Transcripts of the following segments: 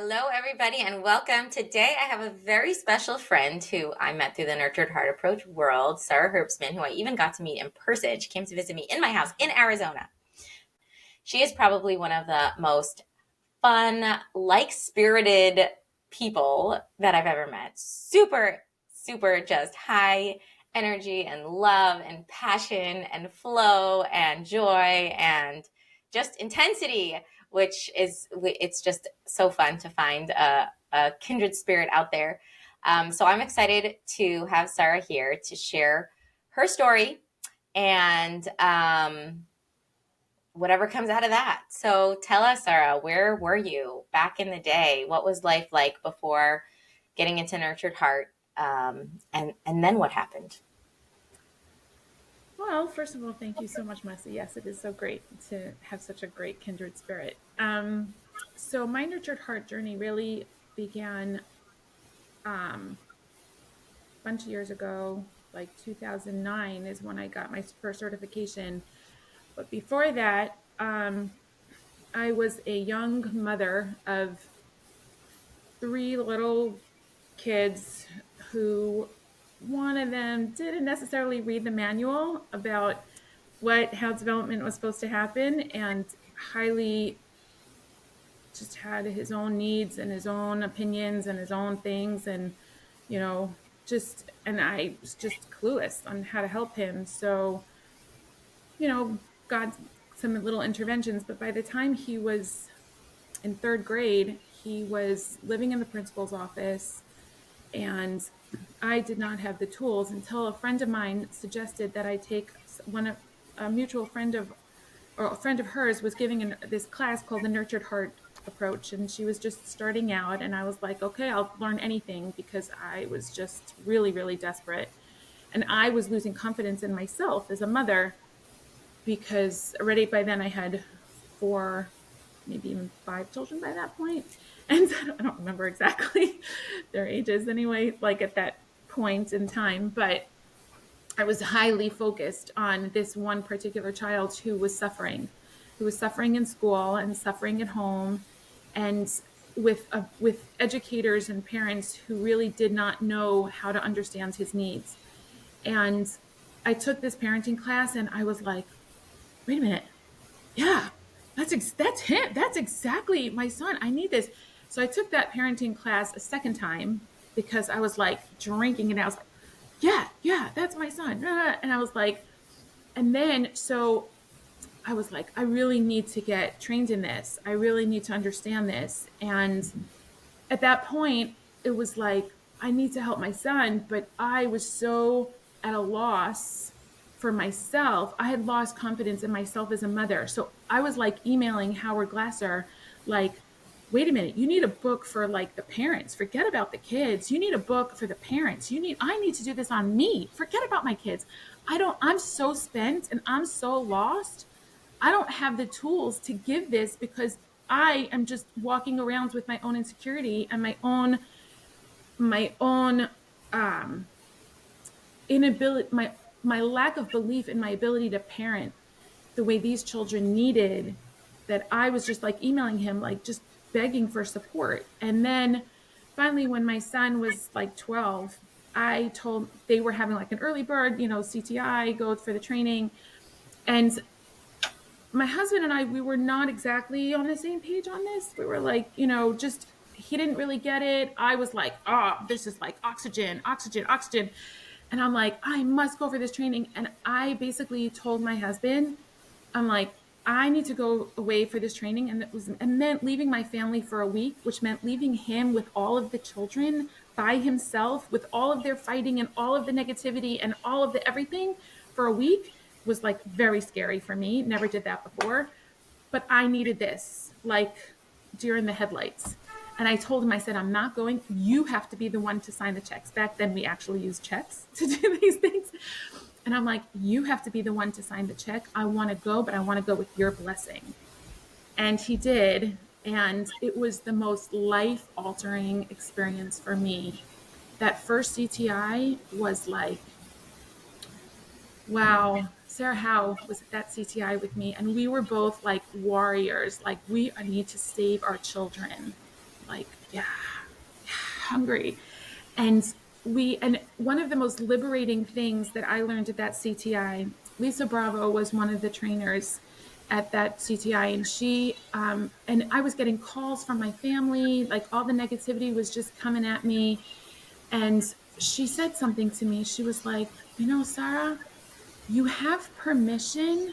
Hello, everybody, and welcome. Today, I have a very special friend who I met through the Nurtured Heart Approach world, Sarah Herbsman, who I even got to meet in person. She came to visit me in my house in Arizona. She is probably one of the most fun, like spirited people that I've ever met. Super, super just high energy and love and passion and flow and joy and just intensity, which is, it's just so fun to find a kindred spirit out there. So I'm excited to have Sarah here to share her story and whatever comes out of that. So tell us, Sarah, where were you back in the day? What was life like before getting into Nurtured Heart? And then what happened? Well, first of all, thank you so much, Mussi. Yes, it is so great to have such a great kindred spirit. So my nurtured heart journey really began a bunch of years ago, like 2009 is when I got my first certification. But before that, I was a young mother of three little kids who one of them didn't necessarily read the manual about how development was supposed to happen and highly just had his own needs and his own opinions and his own things and you know and I was just clueless on how to help him. So got some little interventions, but by the time he was in third grade he was living in the principal's office, and I did not have the tools until a friend of mine suggested that I take one of a mutual friend of or a friend of hers was giving this class called the Nurtured Heart Approach, and she was just starting out. And I was like, okay, I'll learn anything because I was just really, really desperate. And I was losing confidence in myself as a mother because already by then I had four, maybe even five children by that point. And I don't remember exactly their ages anyway, like at that point in time. But I was highly focused on this one particular child who was suffering in school and suffering at home, and with educators and parents who really did not know how to understand his needs. And I took this parenting class, and I was like, wait a minute, yeah, that's him. That's exactly my son. I need this. So I took that parenting class a second time because I was like drinking, and I was like, yeah, that's my son. And I was like, and then so I was like, I really need to get trained in this. I really need to understand this. And at that point, it was like, I need to help my son, but I was so at a loss for myself. I had lost confidence in myself as a mother. So I was like emailing Howard Glasser, like, wait a minute, you need a book for like the parents. Forget about the kids. You need a book for the parents. I need to do this on me. Forget about my kids. I'm so spent and I'm so lost. I don't have the tools to give this because I am just walking around with my own insecurity and my own um, inability, my lack of belief in my ability to parent the way these children needed. That I was just like emailing him, like just begging for support. And then finally, when my son was like 12, I told they were having like an early bird, CTI, go for the training. And my husband and I, we were not exactly on the same page on this. We were like, just he didn't really get it. I was like, oh, this is like oxygen, oxygen, oxygen. And I'm like, I must go for this training. And I basically told my husband, I'm like, I need to go away for this training. And it meant leaving my family for a week, which meant leaving him with all of the children by himself, with all of their fighting and all of the negativity and all of the everything for a week was like very scary for me. Never did that before. But I needed this, like deer in the headlights. And I told him, I said, I'm not going. You have to be the one to sign the checks. Back then, we actually used checks to do these things. And I'm like, you have to be the one to sign the check. I want to go, but I want to go with your blessing. And he did. And it was the most life altering experience for me. That first CTI was like, wow, Sarah Howe was at that CTI with me. And we were both like warriors, like, we need to save our children. like, yeah, hungry. And and one of the most liberating things that I learned at that CTI, Lisa Bravo was one of the trainers at that CTI, and and I was getting calls from my family, like all the negativity was just coming at me. And she said something to me. She was like, Sarah, you have permission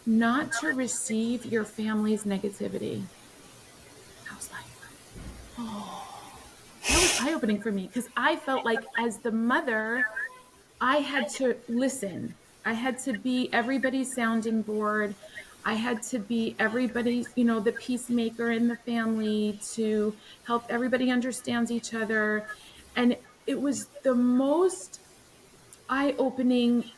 not to receive your family's negativity. I was like, oh, that was eye opening for me, because I felt like as the mother, I had to listen. I had to be everybody's sounding board. I had to be everybody's, the peacemaker in the family to help everybody understand each other. And it was the most eye opening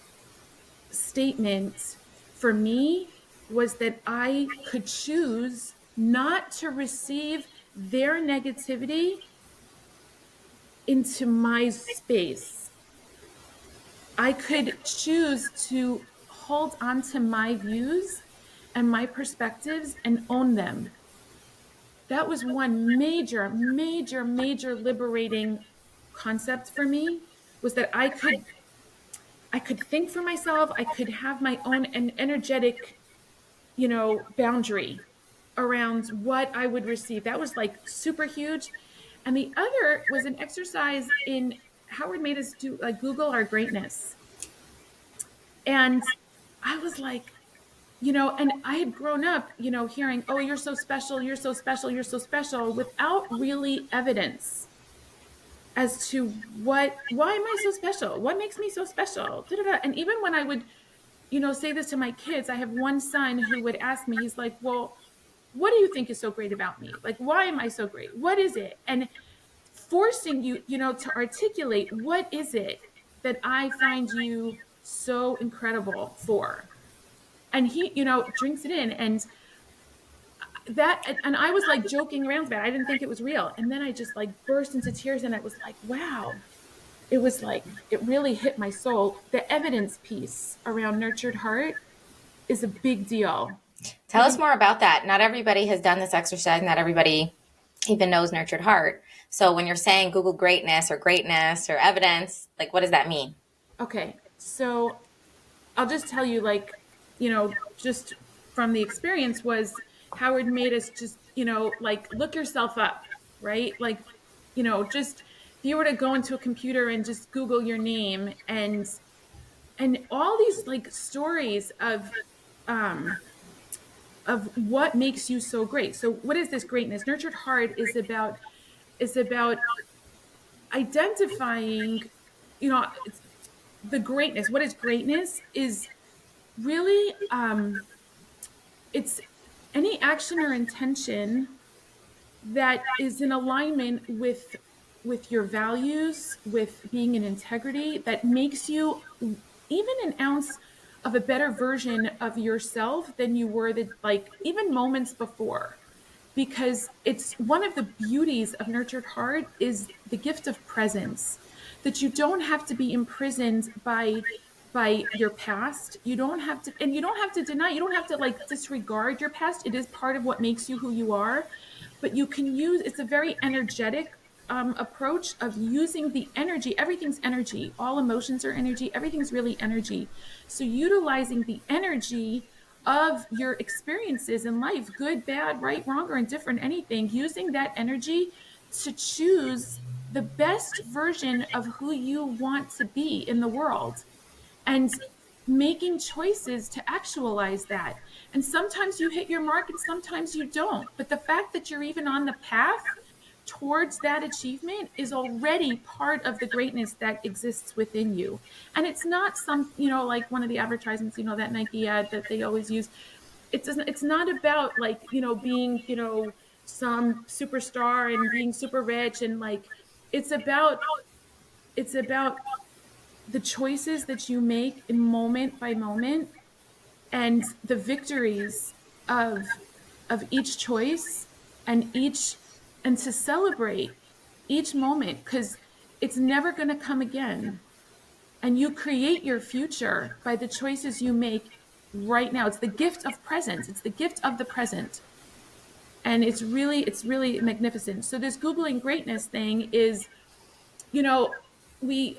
statement for me, was that I could choose not to receive their negativity into my space. I could choose to hold on to my views and my perspectives and own them. That was one major, major, major liberating concept for me, was that I could think for myself. I could have my own energetic, boundary around what I would receive. That was like super huge. And the other was an exercise in Howard made us do like Google our greatness. And I was like, and I had grown up, hearing, oh, you're so special, you're so special, you're so special, without really evidence as to why am I so special? What makes me so special? Da-da-da. And even when I would, say this to my kids, I have one son who would ask me, he's like, well, what do you think is so great about me? Like, why am I so great? What is it? And forcing you, to articulate, what is it that I find you so incredible for? And he, drinks it in. And I was like joking around about it. I didn't think it was real. And then I just like burst into tears, and I was like, wow. It was like, it really hit my soul. The evidence piece around nurtured heart is a big deal. Tell us more about that. Not everybody has done this exercise. Not everybody even knows nurtured heart. So when you're saying Google greatness or evidence, like what does that mean? Okay. So I'll just tell you, like, just from the experience, was Howard made us just, like, look yourself up, right? Like, just if you were to go into a computer and just Google your name, and all these like stories um of what makes you so great. So what is this greatness? Nurtured heart is about identifying, the greatness. What is greatness? Is really it's any action or intention that is in alignment with your values, with being in integrity, that makes you even an ounce of a better version of yourself than you were, like even moments before. Because it's one of the beauties of nurtured heart is the gift of presence, that you don't have to be imprisoned by your past. You don't have to, and you don't have to deny, you don't have to like disregard your past. It is part of what makes you who you are. But you can use, it's a very energetic approach of using the energy. Everything's energy. All emotions are energy. Everything's really energy. So utilizing the energy of your experiences in life, good, bad, right, wrong, or indifferent, anything, using that energy to choose the best version of who you want to be in the world, and making choices to actualize that. And sometimes you hit your mark and sometimes you don't. But the fact that you're even on the path towards that achievement is already part of the greatness that exists within you. And it's not some, like one of the advertisements, that Nike ad that they always use. It's not about like, being, some superstar and being super rich, and like it's about it's about the choices that you make in moment by moment, and the victories of each choice, and to celebrate each moment, because it's never going to come again. And you create your future by the choices you make right now. It's the gift of presence. It's the gift of the present. And it's really magnificent. So this Googling greatness thing is, you know, we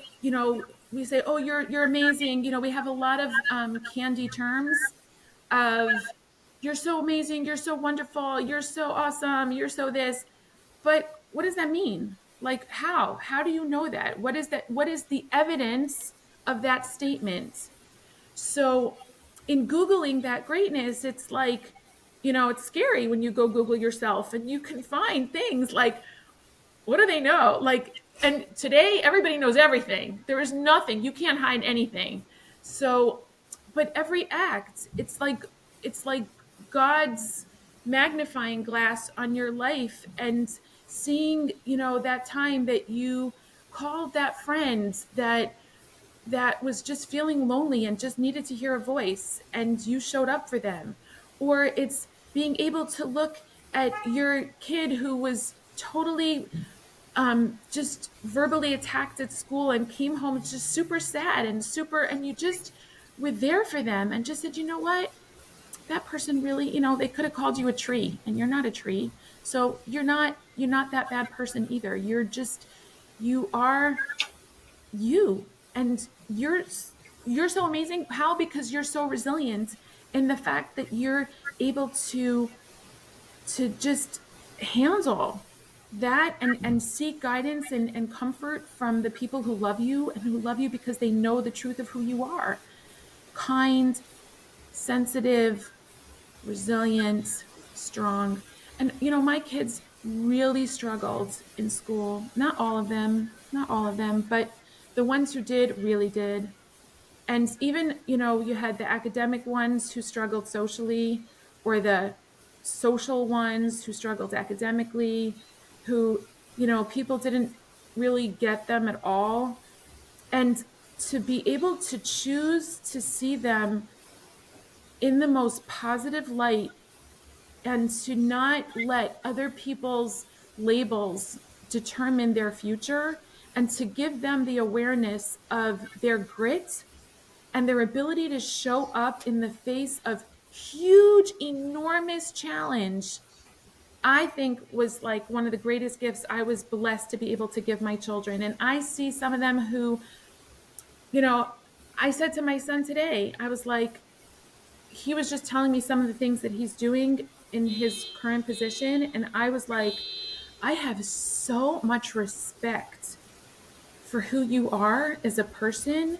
say, oh, you're amazing. We have a lot of candy terms of you're so amazing, you're so wonderful, you're so awesome, you're so this. But what does that mean? Like how do you know that? What is that? What is the evidence of that statement? So in Googling that greatness, it's like, it's scary when you go Google yourself and you can find things like, what do they know? Like, and today everybody knows everything. There is nothing, you can't hide anything. So, but every act, it's like God's magnifying glass on your life, and seeing, that time that you called that friend that was just feeling lonely and just needed to hear a voice, and you showed up for them. Or it's being able to look at your kid who was totally just verbally attacked at school and came home just super sad and you just were there for them and just said, you know what, that person really, they could have called you a tree, and you're not a tree. So you're not that bad person either. You are you, and you're so amazing. How? Because you're so resilient, in the fact that you're able to just handle that, and seek guidance and comfort from the people who love you, and who love you because they know the truth of who you are: kind, sensitive, resilient, strong. And my kids really struggled in school. Not all of them, but the ones who did really did. And even, you had the academic ones who struggled socially, or the social ones who struggled academically, who, people didn't really get them at all. And to be able to choose to see them in the most positive light, and to not let other people's labels determine their future, and to give them the awareness of their grit and their ability to show up in the face of huge, enormous challenge, I think was like one of the greatest gifts I was blessed to be able to give my children. And I see some of them who, you know, I said to my son today, I was like, he was just telling me some of the things that he's doing in his current position. And I was like, I have so much respect for who you are as a person,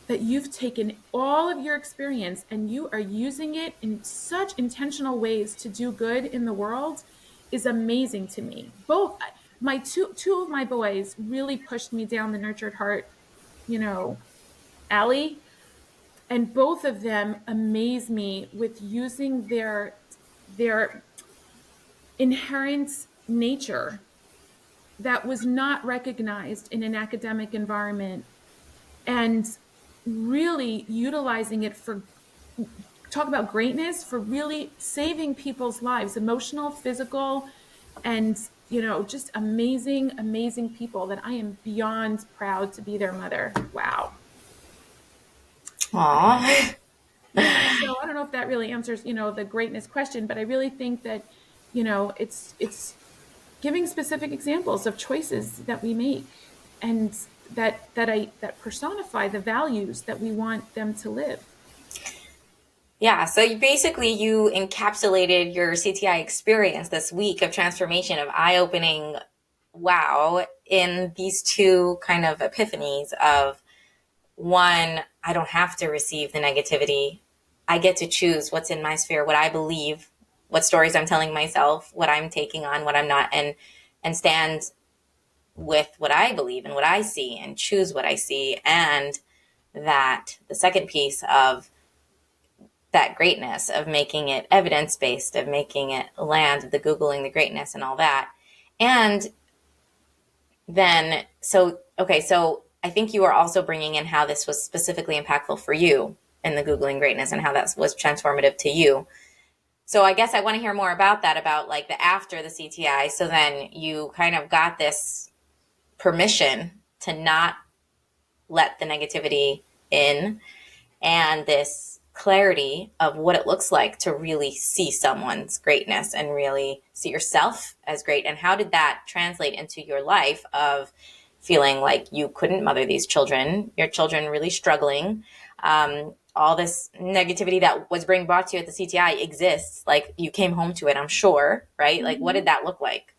that you've taken all of your experience and you are using it in such intentional ways to do good in the world, is amazing to me. Both my two of my boys really pushed me down the nurtured heart, alley, and both of them amaze me with using their inherent nature that was not recognized in an academic environment, and really utilizing it for, talk about greatness, for really saving people's lives, emotional, physical, and just amazing, amazing people that I am beyond proud to be their mother. Wow. Aw. Yeah, so I don't know if that really answers, the greatness question, but I really think that, it's giving specific examples of choices that we make, and that personify the values that we want them to live. Yeah, so you encapsulated your CTI experience, this week of transformation, of eye-opening wow, in these two kind of epiphanies of, one, I don't have to receive the negativity. I get to choose what's in my sphere, what I believe, what stories I'm telling myself, what I'm taking on, what I'm not, and stand with what I believe and what I see, and choose what I see. And that the second piece of that greatness, of making it evidence based, of making it land, the Googling the greatness and all that. And then, so I think you are also bringing in how this was specifically impactful for you in the Googling greatness, and how that was transformative to you. So I guess I want to hear more about that, about like the after the CTI. So then you kind of got this permission to not let the negativity in, and this clarity of what it looks like to really see someone's greatness and really see yourself as great. And how did that translate into your life of feeling like you couldn't mother these children, your children really struggling? All this negativity that was being brought to you at the CTI exists. Like, you came home to it, I'm sure, right? Like, what did that look like?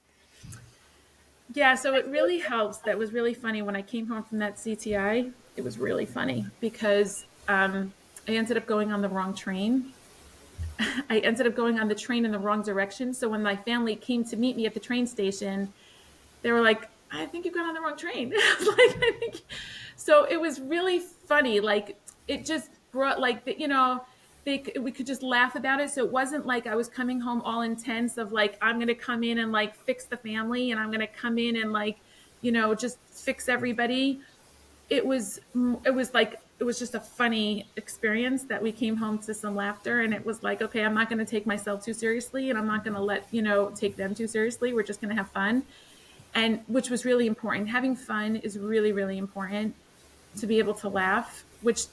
Yeah, so it really helps. That was really funny when I came home from that CTI. It was really funny because I ended up going on the wrong train. I ended up going on the train in the wrong direction. So when my family came to meet me at the train station, they were like, I think you got on the wrong train. I was like, I think. So it was really funny. Like, it just brought, like, we could just laugh about it. So it wasn't like I was coming home all intense of like, I'm going to come in and like fix the family, and I'm going to come in and like, just fix everybody. It was just a funny experience that we came home to some laughter, and it was like, okay, I'm not going to take myself too seriously, and I'm not going to take them too seriously. We're just going to have fun. And which was really important. Having fun is really, really important, to be able to laugh, which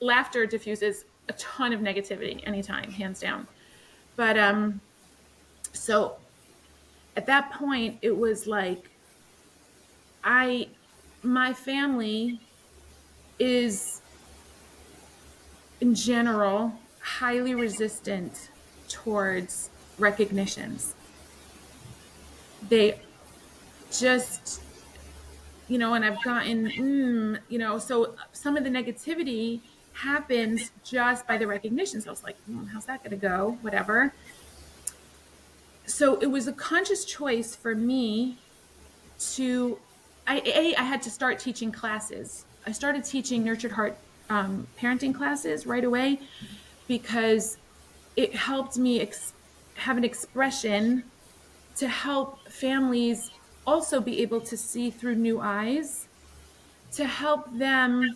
laughter diffuses a ton of negativity anytime, hands down. But so at that point, it was like, my family is in general highly resistant towards recognitions. They just, and I've gotten, so some of the negativity happens just by the recognition. So I was like, how's that going to go? Whatever. So it was a conscious choice for me to, I had to start teaching classes. I started teaching Nurtured Heart parenting classes right away because it helped me have an expression to help families also be able to see through new eyes, to help them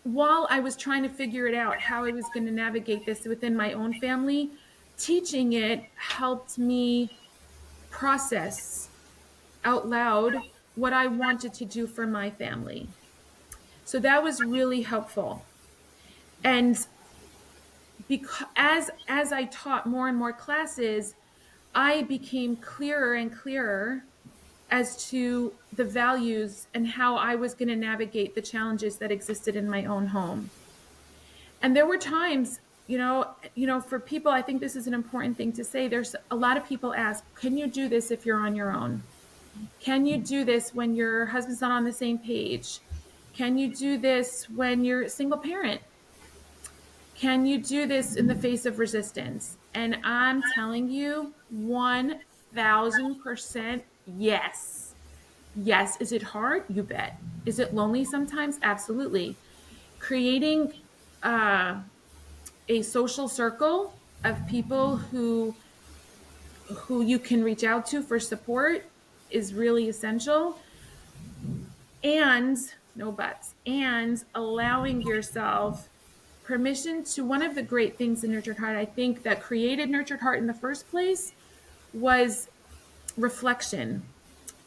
while I was trying to figure it out how I was going to navigate this within my own family. Teaching it helped me process out loud what I wanted to do for my family. So that was really helpful. And because as I taught more and more classes, I became clearer and clearer as to the values and how I was going to navigate the challenges that existed in my own home. And there were times, for people, I think this is an important thing to say. There's a lot of people ask, can you do this if you're on your own? Can you do this when your husband's not on the same page? Can you do this when you're a single parent? Can you do this in the face of resistance? And I'm telling you, 1000% yes. Yes. Is it hard? You bet. Is it lonely sometimes? Absolutely. Creating a social circle of people who you can reach out to for support is really essential. And no buts. And allowing yourself permission to, one of the great things in Nurtured Heart, I think, that created Nurtured Heart in the first place was reflection.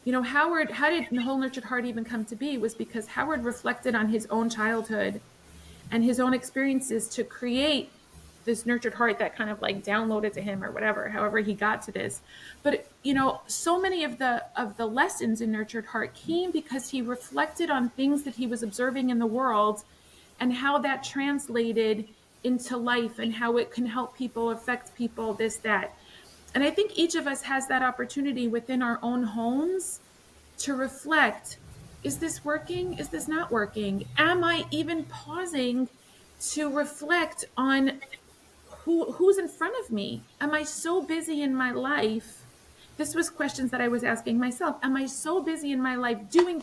Howard, how did the whole Nurtured Heart even come to be? Was because Howard reflected on his own childhood and his own experiences to create this Nurtured Heart that kind of like downloaded to him or whatever, however he got to this. But so many of the lessons in Nurtured Heart came because he reflected on things that he was observing in the world and how that translated into life and how it can help people, affect people, this, that. And I think each of us has that opportunity within our own homes to reflect, is this working? Is this not working? Am I even pausing to reflect on who's in front of me? Am I so busy in my life? This was questions that I was asking myself. Am I so busy in my life doing,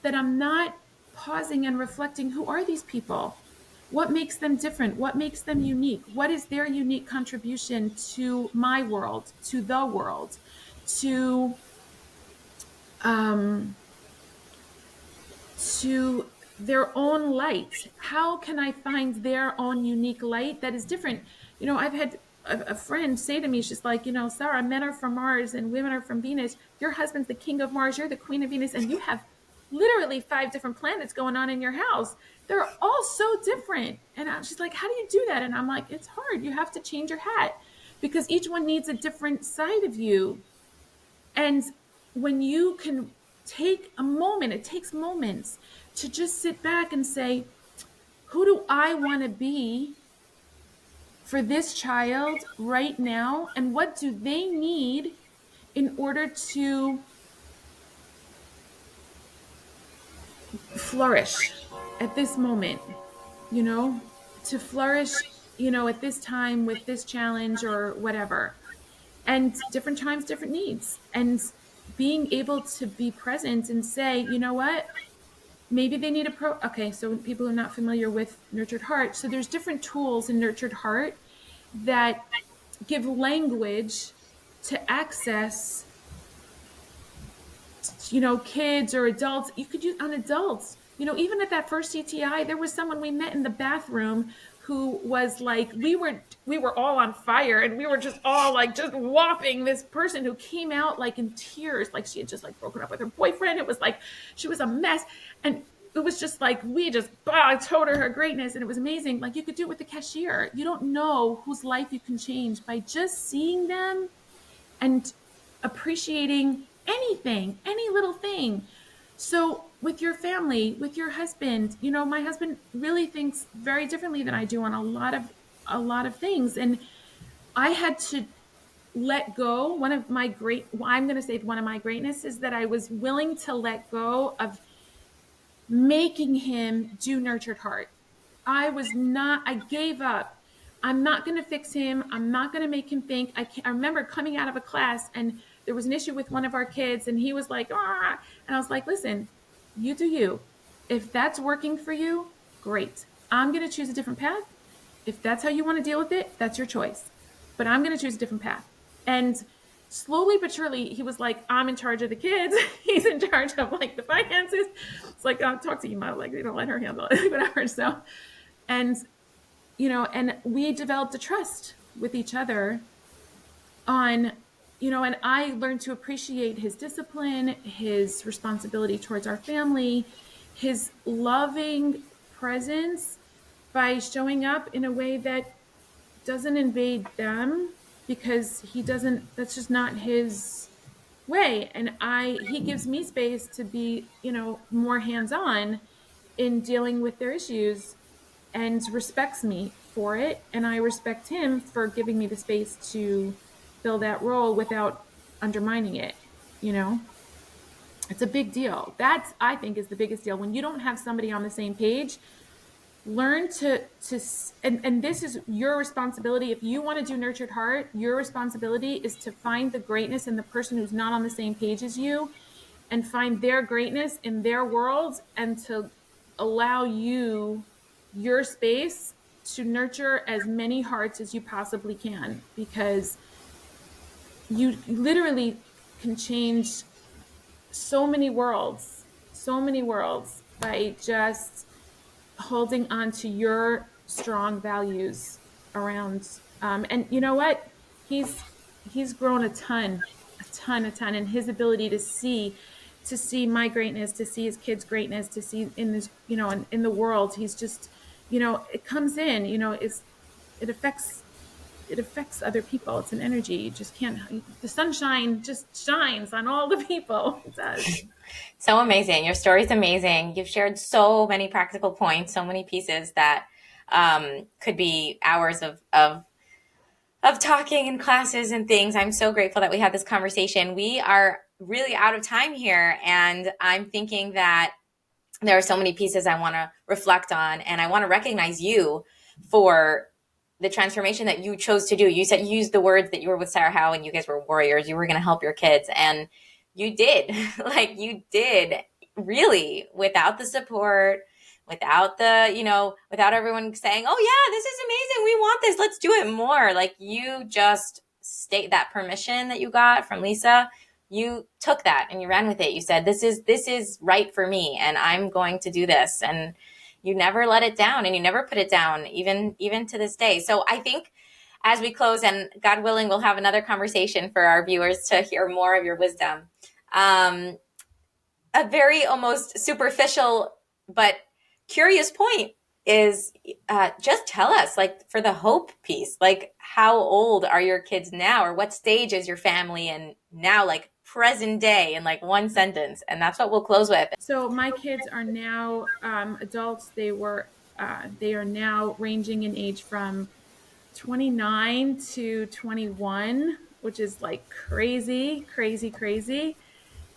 that I'm not pausing and reflecting, who are these people? What makes them different? What makes them unique? What is their unique contribution to my world, to the world, to their own light? How can I find their own unique light that is different? I've had a friend say to me, she's like, Sarah, men are from Mars and women are from Venus. Your husband's the king of Mars, you're the queen of Venus, and you have literally 5 different planets going on in your house. They're all so different. And she's like, how do you do that? And I'm like, it's hard. You have to change your hat because each one needs a different side of you. And when you can take a moment, it takes moments to just sit back and say, who do I want to be for this child right now? And what do they need in order to flourish at this moment, you know, to flourish, at this time with this challenge or whatever. And different times, different needs. And being able to be present and say, you know what, maybe they need okay, so people are not familiar with nurtured heart, so there's different tools in nurtured heart that give language to access, kids or adults. You could use on adults. Even at that first CTI, there was someone we met in the bathroom who was like, we were all on fire, and we were just all like just whopping this person who came out like in tears, like she had just like broken up with her boyfriend. It was like she was a mess, and it was just like we just told her greatness, and it was amazing. Like you could do it with the cashier. You don't know whose life you can change by just seeing them and appreciating anything, any little thing. So with your family, with your husband, my husband really thinks very differently than I do on a lot of things. And I had to let go. I'm going to say one of my greatness is that I was willing to let go of making him do nurtured heart. I gave up. I'm not going to fix him. I'm not going to make him think. I remember coming out of a class and there was an issue with one of our kids and he was like, ah, and I was like, listen, you do you. If that's working for you, great. I'm going to choose a different path. If that's how you want to deal with it, that's your choice. But I'm going to choose a different path. And slowly but surely, he was like, I'm in charge of the kids. He's in charge of like the finances. It's like, I'll talk to you, Mom. Like, let her handle it, whatever. So, and, and we developed a trust with each other on, and I learned to appreciate his discipline, his responsibility towards our family, his loving presence by showing up in a way that doesn't invade them, because that's just not his way. And he gives me space to be, more hands-on in dealing with their issues and respects me for it. And I respect him for giving me the space to fill that role without undermining it. It's a big deal. That, I think, is the biggest deal. When you don't have somebody on the same page, learn to and this is your responsibility. If you want to do nurtured heart, your responsibility is to find the greatness in the person who's not on the same page as you and find their greatness in their world, and to allow your space to nurture as many hearts as you possibly can, because you literally can change so many worlds by just holding on to your strong values around. And you know what? He's grown a ton, and his ability to see my greatness, to see his kids' greatness, to see in this, in the world. He's just, it comes in, it affects other people. It's an energy. You just can't, the sunshine just shines on all the people. It does. So amazing. Your story's amazing. You've shared so many practical points, so many pieces that could be hours of talking and classes and things. I'm so grateful that we had this conversation. We are really out of time here, and I'm thinking that there are so many pieces I want to reflect on, and I want to recognize you for the transformation that you chose to do. You said, you used the words that you were with Sarah Howe and you guys were warriors. You were going to help your kids, and you did. Like, you did, really, without the support, without without everyone saying, oh yeah, this is amazing, we want this, let's do it more. Like, you just state that permission that you got from Lisa. You took that and you ran with it. You said, this is right for me, and I'm going to do this. And you never let it down, and you never put it down, even to this day. So I think as we close, and God willing, we'll have another conversation for our viewers to hear more of your wisdom. a very almost superficial but curious point is just tell us, like, for the hope piece, like, how old are your kids now, or what stage is your family in now, like present day, in like one sentence? And that's what we'll close with. So my kids are now adults. They are now ranging in age from 29 to 21, which is like crazy, crazy, crazy.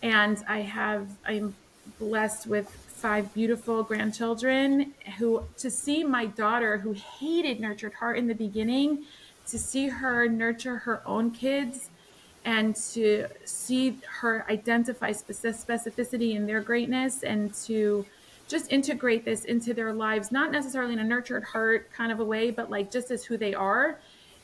And I'm blessed with five beautiful grandchildren who, to see my daughter who hated Nurtured Heart in the beginning, to see her nurture her own kids and to see her identify specificity in their greatness and to just integrate this into their lives, not necessarily in a Nurtured Heart kind of a way, but like just as who they are,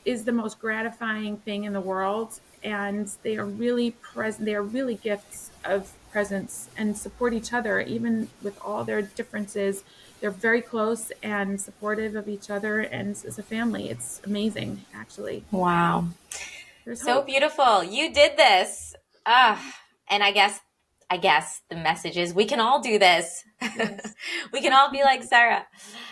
is the most gratifying thing in the world. And they are really present. They are really gifts of presence and support each other, even with all their differences. They're very close and supportive of each other. And as a family, it's amazing, actually. Wow. There's So hope. beautiful. You did this. And I guess the message is we can all do this. Yes. We can all be like Sarah.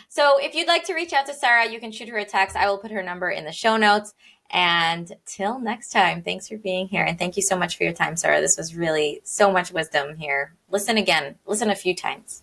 So if you'd like to reach out to Sarah, you can shoot her a text. I will put her number in the show notes. And till next time, thanks for being here. And thank you so much for your time, Sarah. This was really so much wisdom here. Listen again. Listen a few times.